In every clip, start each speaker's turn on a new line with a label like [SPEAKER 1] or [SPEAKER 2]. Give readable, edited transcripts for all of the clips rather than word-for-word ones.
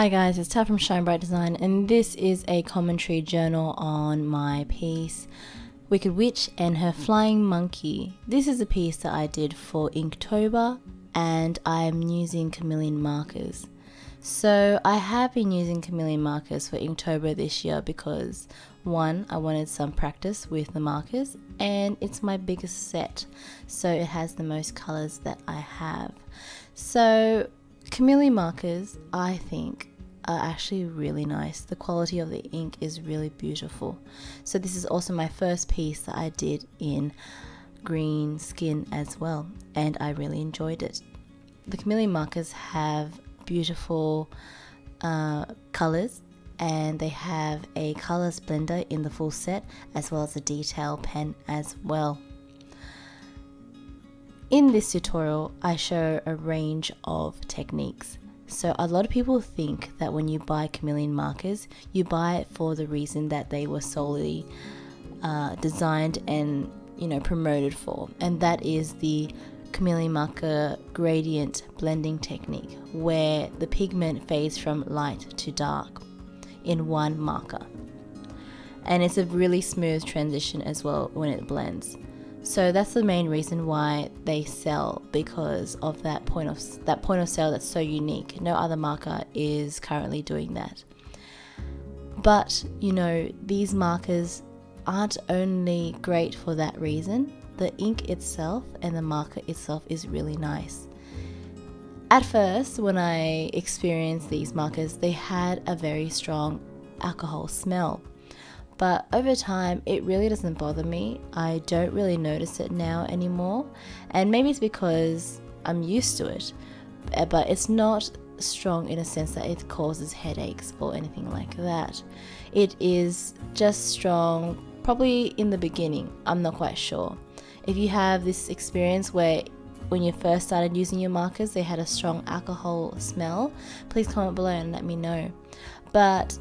[SPEAKER 1] Hi guys, it's Tab from Shine Bright Design, and this is a commentary journal on my piece Wicked Witch and Her Flying Monkey. This is a piece that I did for Inktober, and I'm using Chameleon Markers. So I have been using Chameleon Markers for Inktober this year because one, I wanted some practice with the markers, and it's my biggest set, so it has the most colors that I have. So Chameleon Markers, I think, are actually really nice. The quality of the ink is really beautiful. So this is also my first piece that I did in green skin as well, and I really enjoyed it. The Chameleon Markers have beautiful colors, and they have a colors blender in the full set as well as a detail pen as well. In this tutorial, I show a range of techniques. So a lot of people think that when you buy Chameleon Markers, you buy it for the reason that they were solely designed and promoted for, and that is the Chameleon Marker gradient blending technique, where the pigment fades from light to dark in one marker, and it's a really smooth transition as well when it blends. So that's the main reason why they sell, because of that point of sale that's so unique. No other marker is currently doing that. But these markers aren't only great for that reason. The ink itself and the marker itself is really nice. At first, when I experienced these markers, they had a very strong alcohol smell. But over time, it really doesn't bother me. I don't really notice it now anymore. And maybe it's because I'm used to it. But it's not strong in a sense that it causes headaches or anything like that. It is just strong, probably in the beginning. I'm not quite sure. If you have this experience where when you first started using your markers, they had a strong alcohol smell, please comment below and let me know. But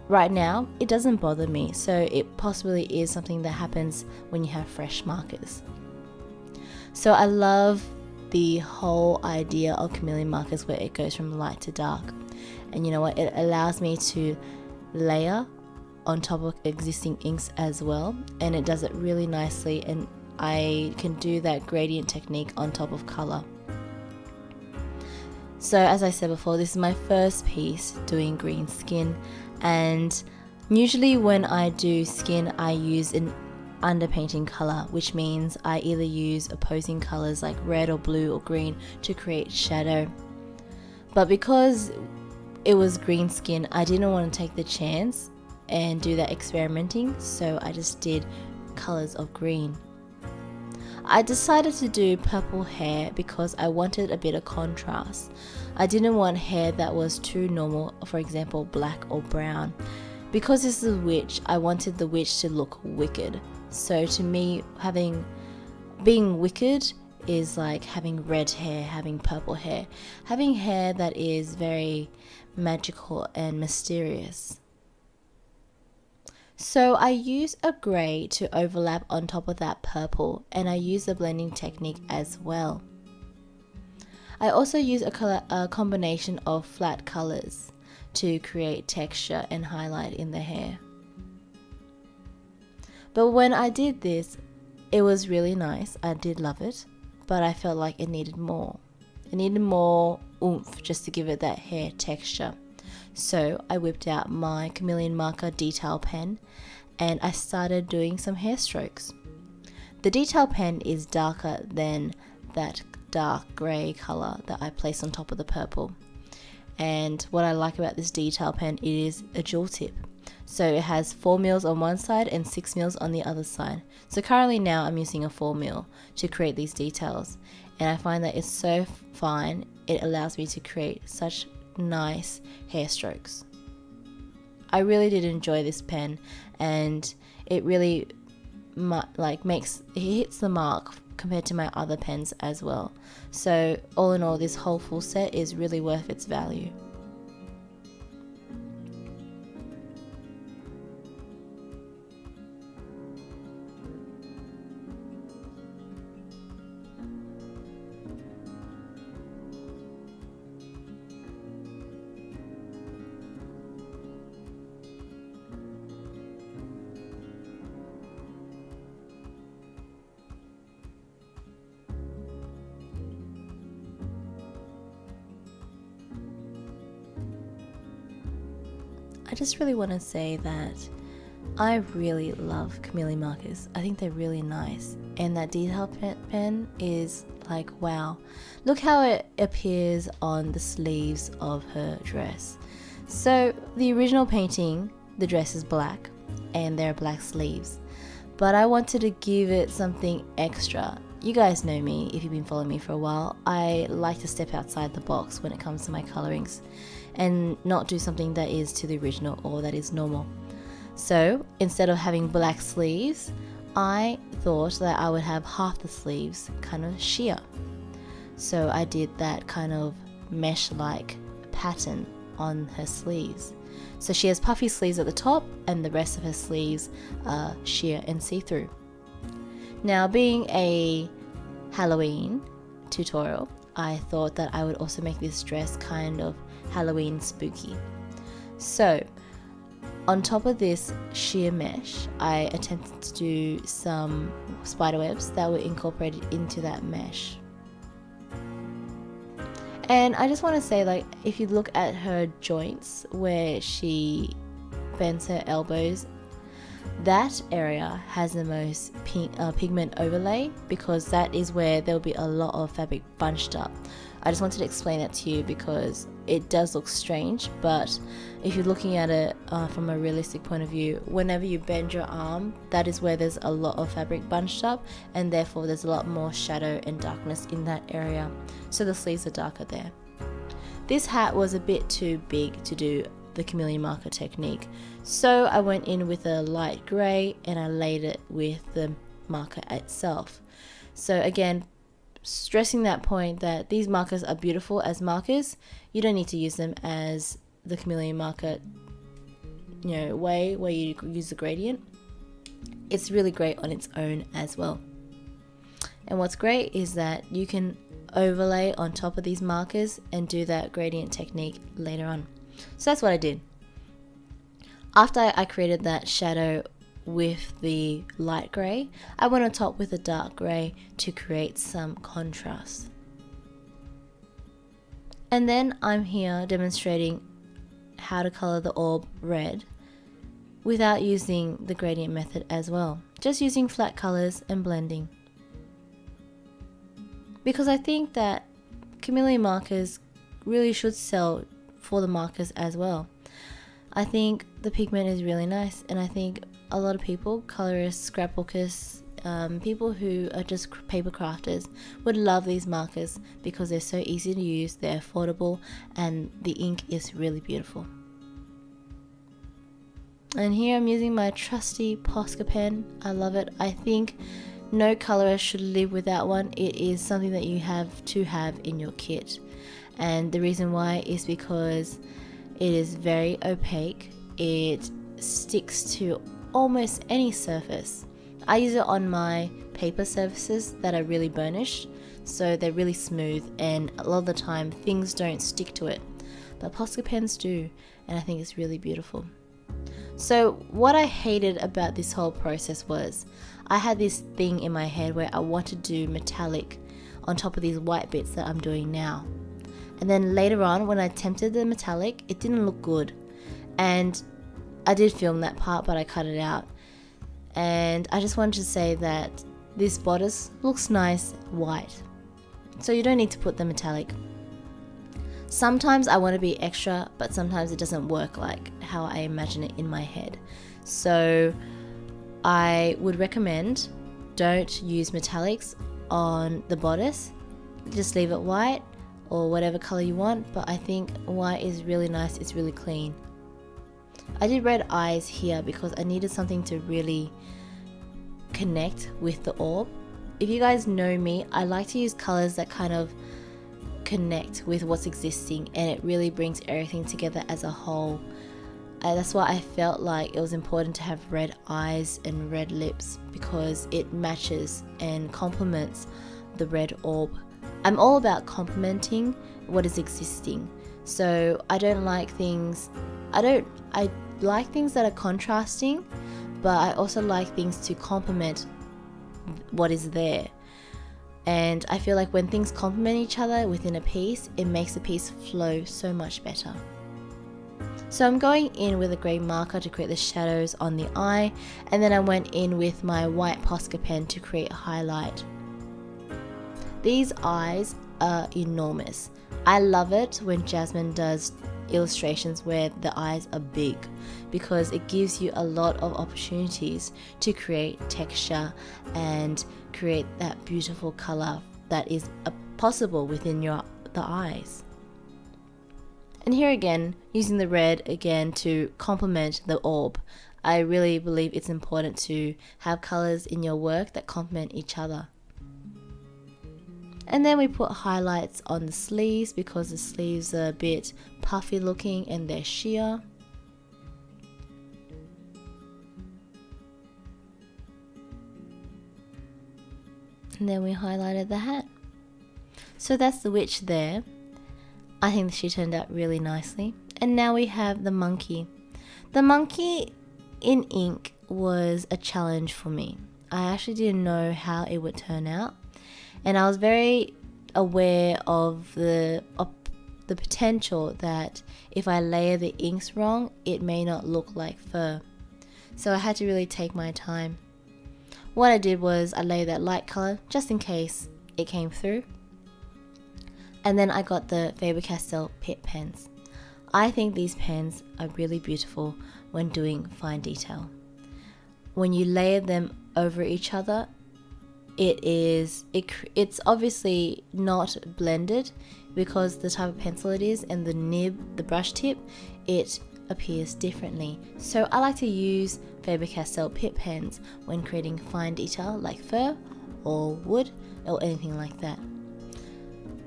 [SPEAKER 1] right now, it doesn't bother me, so it possibly is something that happens when you have fresh markers. So I love the whole idea of Chameleon Markers where it goes from light to dark. And you know what? It allows me to layer on top of existing inks as well, and it does it really nicely, and I can do that gradient technique on top of color. So as I said before, this is my first piece doing green skin, and usually when I do skin, I use an underpainting color, which means I either use opposing colors like red or blue or green to create shadow. But because it was green skin, I didn't want to take the chance and do that experimenting, so I just did colors of green. I decided to do purple hair because I wanted a bit of contrast. I didn't want hair that was too normal, for example black or brown. Because this is a witch, I wanted the witch to look wicked. So to me, being wicked is like having red hair, having purple hair, having hair that is very magical and mysterious. So I use a grey to overlap on top of that purple, and I use the blending technique as well. I also use a combination of flat colors to create texture and highlight in the hair. But when I did this, it was really nice. I did love it, but I felt like it needed more. It needed more oomph just to give it that hair texture. So I whipped out my Chameleon Marker detail pen and I started doing some hair strokes. The detail pen is darker than that dark grey color that I placed on top of the purple. And what I like about this detail pen, it is a dual tip. So it has 4 mils on one side and 6 mils on the other side. So currently now I'm using a 4 mil to create these details. And I find that it's so fine, it allows me to create such nice hair strokes. I really did enjoy this pen, and it really hits the mark compared to my other pens as well. So all in all, this whole full set is really worth its value. I just really want to say that I really love Chameleon Markers. I think they're really nice, and that detail pen is like, wow. Look how it appears on the sleeves of her dress. So the original painting, the dress is black and there are black sleeves, but I wanted to give it something extra. You guys know me if you've been following me for a while. I like to step outside the box when it comes to my colorings and not do something that is to the original or that is normal. So instead of having black sleeves, I thought that I would have half the sleeves kind of sheer. So I did that kind of mesh-like pattern on her sleeves. So she has puffy sleeves at the top and the rest of her sleeves are sheer and see-through. Now, being a Halloween tutorial, I thought that I would also make this dress kind of Halloween spooky. So on top of this sheer mesh, I attempted to do some spiderwebs that were incorporated into that mesh. And I just want to say, like, if you look at her joints where she bends her elbows, that area has the most pigment overlay, because that is where there will be a lot of fabric bunched up. I just wanted to explain that to you because it does look strange, but if you're looking at it from a realistic point of view, whenever you bend your arm, that is where there's a lot of fabric bunched up, and therefore there's a lot more shadow and darkness in that area, so the sleeves are darker there. This hat was a bit too big to do the chameleon marker technique, so I went in with a light grey and I laid it with the marker itself. So again, stressing that point that these markers are beautiful as markers. You don't need to use them as the chameleon marker, way where you use the gradient. It's really great on its own as well. And what's great is that you can overlay on top of these markers and do that gradient technique later on. So that's what I did. After I created that shadow with the light grey, I went on top with a dark grey to create some contrast. And then I'm here demonstrating how to colour the orb red without using the gradient method as well, just using flat colours and blending. Because I think that chameleon markers really should sell for the markers as well. I think the pigment is really nice, and I think a lot of people, colorists, scrapbookers, people who are just paper crafters would love these markers because they're so easy to use, they're affordable, and the ink is really beautiful. And here I'm using my trusty Posa pen. I love it. I think no colorist should live without one. It is something that you have to have in your kit, and the reason why is because it is very opaque. It sticks to almost any surface. I use it on my paper surfaces that are really burnished, so they're really smooth, and a lot of the time things don't stick to it, but Posa pens do, and I think it's really beautiful. So what I hated about this whole process was I had this thing in my head where I wanted to do metallic on top of these white bits that I'm doing now, and then later on when I attempted the metallic, it didn't look good, and I did film that part, but I cut it out. And I just wanted to say that this bodice looks nice white, so you don't need to put the metallic. Sometimes I want to be extra, but sometimes it doesn't work like how I imagine it in my head. So I would recommend don't use metallics on the bodice, just leave it white or whatever color you want, but I think white is really nice, it's really clean. I did red eyes here because I needed something to really connect with the orb. If you guys know me, I like to use colors that kind of connect with what's existing, and it really brings everything together as a whole. That's why I felt like it was important to have red eyes and red lips, because it matches and complements the red orb. I'm all about complementing what is existing, so I like things that are contrasting, but I also like things to complement what is there. And I feel like when things complement each other within a piece, it makes the piece flow so much better. So I'm going in with a grey marker to create the shadows on the eye, and then I went in with my white Posca pen to create a highlight. These eyes are enormous. I love it when Jasmine does illustrations where the eyes are big, because it gives you a lot of opportunities to create texture and create that beautiful color that is possible within the eyes. And here again, using the red again to complement the orb. I really believe it's important to have colors in your work that complement each other. And then we put highlights on the sleeves because the sleeves are a bit puffy looking and they're sheer. And then we highlighted the hat. So that's the witch there. I think she turned out really nicely. And now we have the monkey. The monkey in ink was a challenge for me. I actually didn't know how it would turn out. And I was very aware of the potential that if I layer the inks wrong, it may not look like fur. So I had to really take my time. What I did was I layered that light color just in case it came through. And then I got the Faber Castell Pitt pens. I think these pens are really beautiful when doing fine detail. When you layer them over each other, it's obviously not blended because the type of pencil it is and the nib, the brush tip, it appears differently. So I like to use Faber Castell Pitt pens when creating fine detail like fur or wood or anything like that.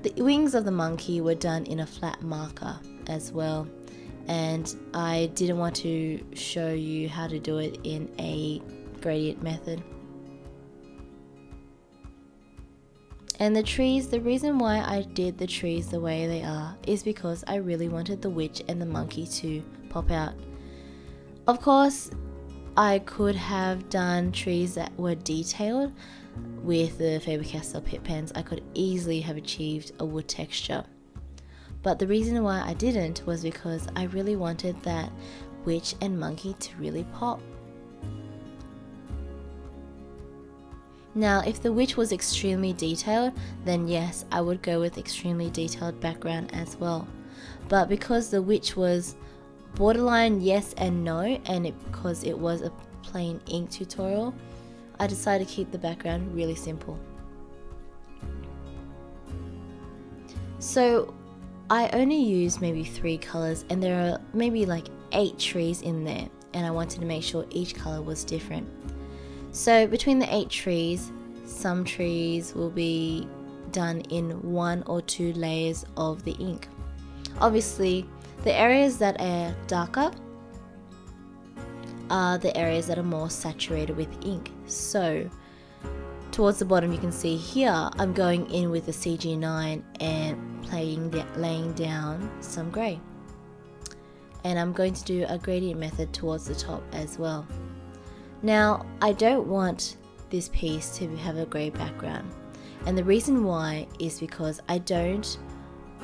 [SPEAKER 1] The wings of the monkey were done in a flat marker as well, and I didn't want to show you how to do it in a gradient method. And the trees, the reason why I did the trees the way they are is because I really wanted the witch and the monkey to pop out. Of course, I could have done trees that were detailed with the Faber-Castell Pitt pens. I could easily have achieved a wood texture. But the reason why I didn't was because I really wanted that witch and monkey to really pop. Now, if the witch was extremely detailed, then yes, I would go with extremely detailed background as well. But because the witch was borderline yes and no, and because it was a plain ink tutorial, I decided to keep the background really simple. So I only used maybe 3 colors, and there are maybe like 8 trees in there, and I wanted to make sure each color was different. So between the 8 trees, some trees will be done in 1 or 2 layers of the ink. Obviously, the areas that are darker are the areas that are more saturated with ink. So towards the bottom you can see here I'm going in with a CG9 and laying down some grey. And I'm going to do a gradient method towards the top as well. Now, I don't want this piece to have a grey background, and the reason why is because I don't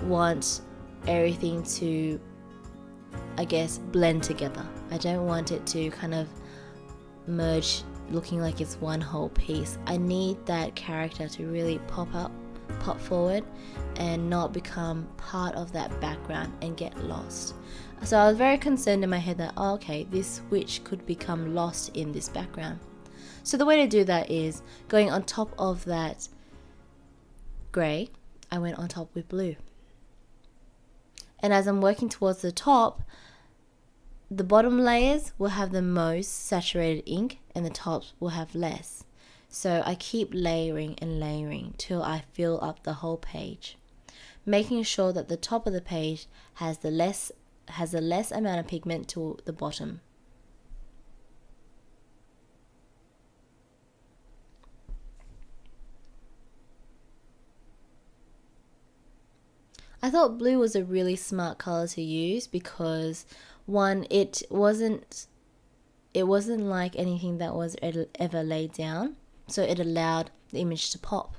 [SPEAKER 1] want everything to, I guess, blend together. I don't want it to kind of merge looking like it's one whole piece. I need that character to really pop forward and not become part of that background and get lost. So I was very concerned in my head that, oh, okay, this witch could become lost in this background. So the way to do that is going on top of that grey, I went on top with blue. And as I'm working towards the top, the bottom layers will have the most saturated ink and the tops will have less. So I keep layering and layering till I fill up the whole page, making sure that the top of the page has a less amount of pigment to the bottom. I thought blue was a really smart color to use because, one, it wasn't like anything that was ever laid down, so it allowed the image to pop.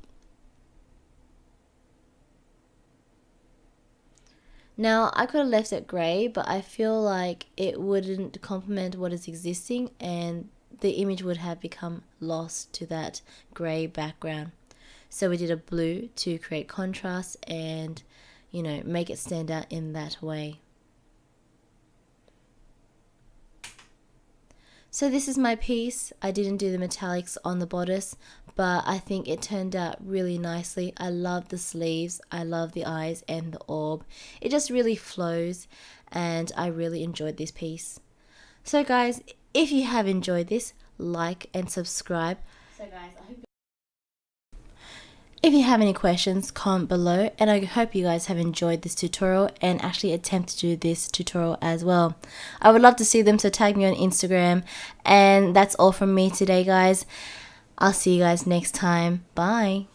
[SPEAKER 1] Now, I could have left it grey, but I feel like it wouldn't complement what is existing and the image would have become lost to that grey background. So we did a blue to create contrast and, you know, make it stand out in that way. So this is my piece. I didn't do the metallics on the bodice, but I think it turned out really nicely. I love the sleeves, I love the eyes and the orb. It just really flows and I really enjoyed this piece. So guys, if you have enjoyed this, like and subscribe. So guys, I hope if you have any questions, comment below, and I hope you guys have enjoyed this tutorial and actually attempt to do this tutorial as well. I would love to see them, so tag me on Instagram. And that's all from me today, guys. I'll see you guys next time. Bye.